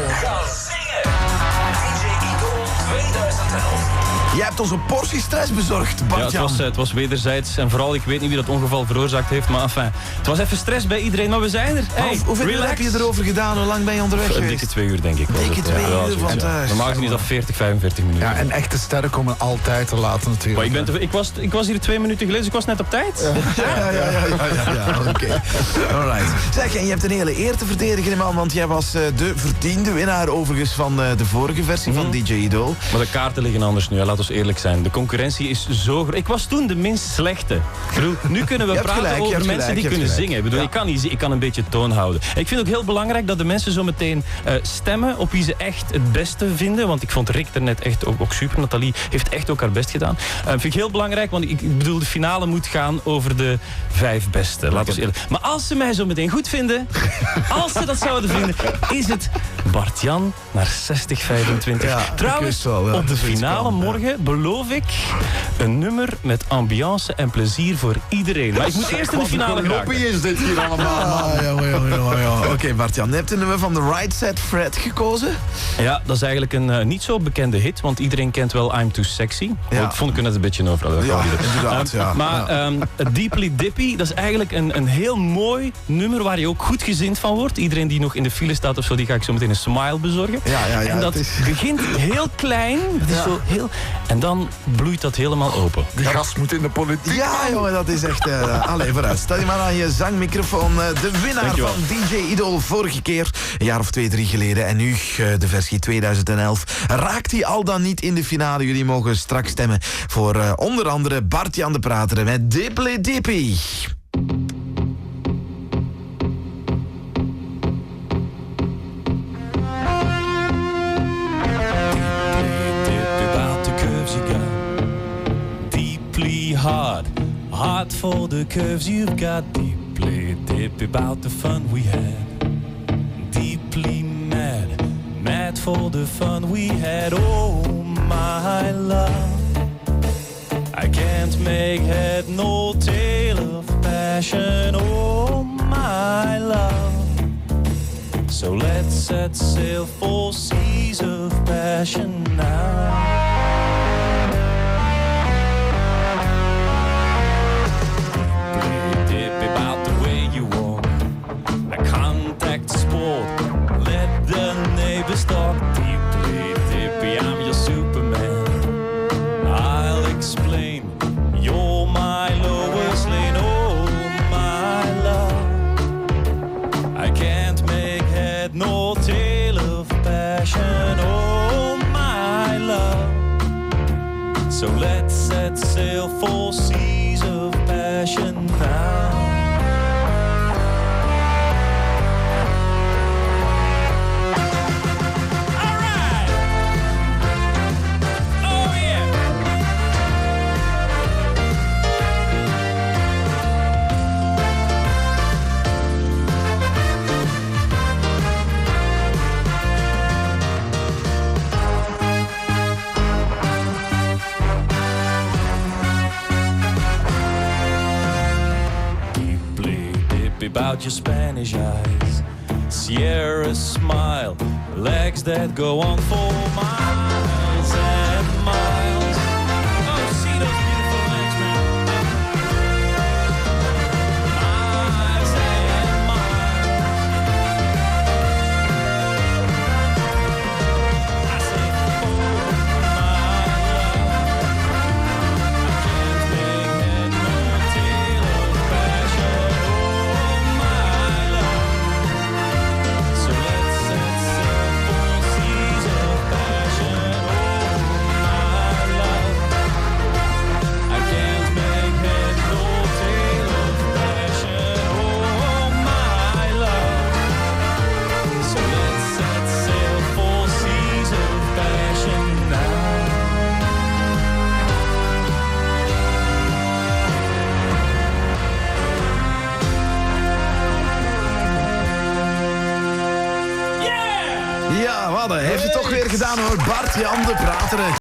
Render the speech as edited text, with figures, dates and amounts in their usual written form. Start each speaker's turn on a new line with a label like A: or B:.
A: Ga zingen. DJ Idol 2011.
B: Je hebt ons een portie stress bezorgd, Bart-Jan.
C: Ja, het was wederzijds. En vooral, ik weet niet wie dat ongeval veroorzaakt heeft. Maar enfin, het was even stress bij iedereen. Maar we zijn er. Hey,
B: Hoeveel uur heb je erover gedaan? Hoe lang ben je onderweg
C: Een
B: geweest?
C: dikke 2 uur, denk ik.
B: Dikke 2 uur van thuis.
C: Normaal gezien is dat 40, 45 minuten.
D: Ja, en echte sterren komen altijd te laat natuurlijk.
C: Maar ik was hier 2 minuten geleden, dus ik was net op tijd.
B: Ja, oké. Alright. Zeg, en je hebt een hele eer te verdedigen, man, want jij was de verdiende winnaar overigens van de vorige versie van DJ Idol.
C: Maar de kaarten liggen anders nu, hè. Laten we eerlijk zijn. De concurrentie is zo groot. Ik was toen de minst slechte. Ik bedoel, nu kunnen we praten over mensen die kunnen zingen. Ik bedoel, ik kan een beetje toon houden. Ik vind het ook heel belangrijk dat de mensen zo meteen stemmen op wie ze echt het beste vinden. Want ik vond Rick er net echt ook super. Nathalie heeft echt ook haar best gedaan. Vind ik heel belangrijk, want ik bedoel, de finale moet gaan over de 5 beste. Laten we eerlijk. Maar als ze mij zo meteen goed vinden, als ze dat zouden vinden, is het Bart-Jan naar 60-25.
B: Ja,
C: trouwens,
B: wel, ja.
C: op de finale morgen beloof ik een nummer met ambiance en plezier voor iedereen. Maar ik moet eerst in de finale geraken.
D: is dit hier allemaal.
B: Jongen. Oké, Bart-Jan, je hebt een nummer van The Right Said Fred gekozen.
C: Ja, dat is eigenlijk een niet zo bekende hit, want iedereen kent wel I'm Too Sexy.
B: Ja.
C: Dat vond ik er net een beetje over.
B: Ja, inderdaad, ja.
C: Maar Deeply Dippy, dat is eigenlijk een heel mooi nummer waar je ook goed gezind van wordt. Iedereen die nog in de file staat of zo, die ga ik zo meteen een smile bezorgen.
B: Ja,
C: En dat begint heel klein, het is zo heel, en dan bloeit dat helemaal open.
D: Die gast moet in de politiek.
B: Ja, jongen, dat is echt... Allee, vooruit. Stel je maar aan je zangmicrofoon. De winnaar
C: Dankjewel.
B: van DJ Idol vorige keer, een jaar of 2, 3 geleden. En nu, de versie 2011. Raakt hij al dan niet in de finale? Jullie mogen straks stemmen voor onder andere Bart-Jan de Prater met Deeply Dippy.
C: About the curves you got, deeply hard for the curves you've got, deeply dip about the fun we had, deeply mad for the fun we had. Oh my love, I can't make head nor tail of passion. Oh my love, so let's set sail for seas of passion now. Dip about the way you walk, a contact sport. Let the neighbors talk. Deeply dippy, I'm your Superman. I'll explain. You're my lowest lane. Oh my love, I can't make head nor tail of passion. Oh my love, so let's set sail for seas of passion now. Alright! Oh yeah! Deeply dip about your Spanish eyes, Sierra smile, legs that go on for miles and miles. Oh, see those beautiful legs, man. Miles and miles. I say, oh my love, I can't make head nor tail of passion. Oh my love, so let's set sail for seas of passion. Oh my love, I can't make head nor tail of passion. Oh my love, so let's set sail for seas of passion now.
B: Ja, wat heeft het toch weer gedaan hoor. Bart-Jan de Prater.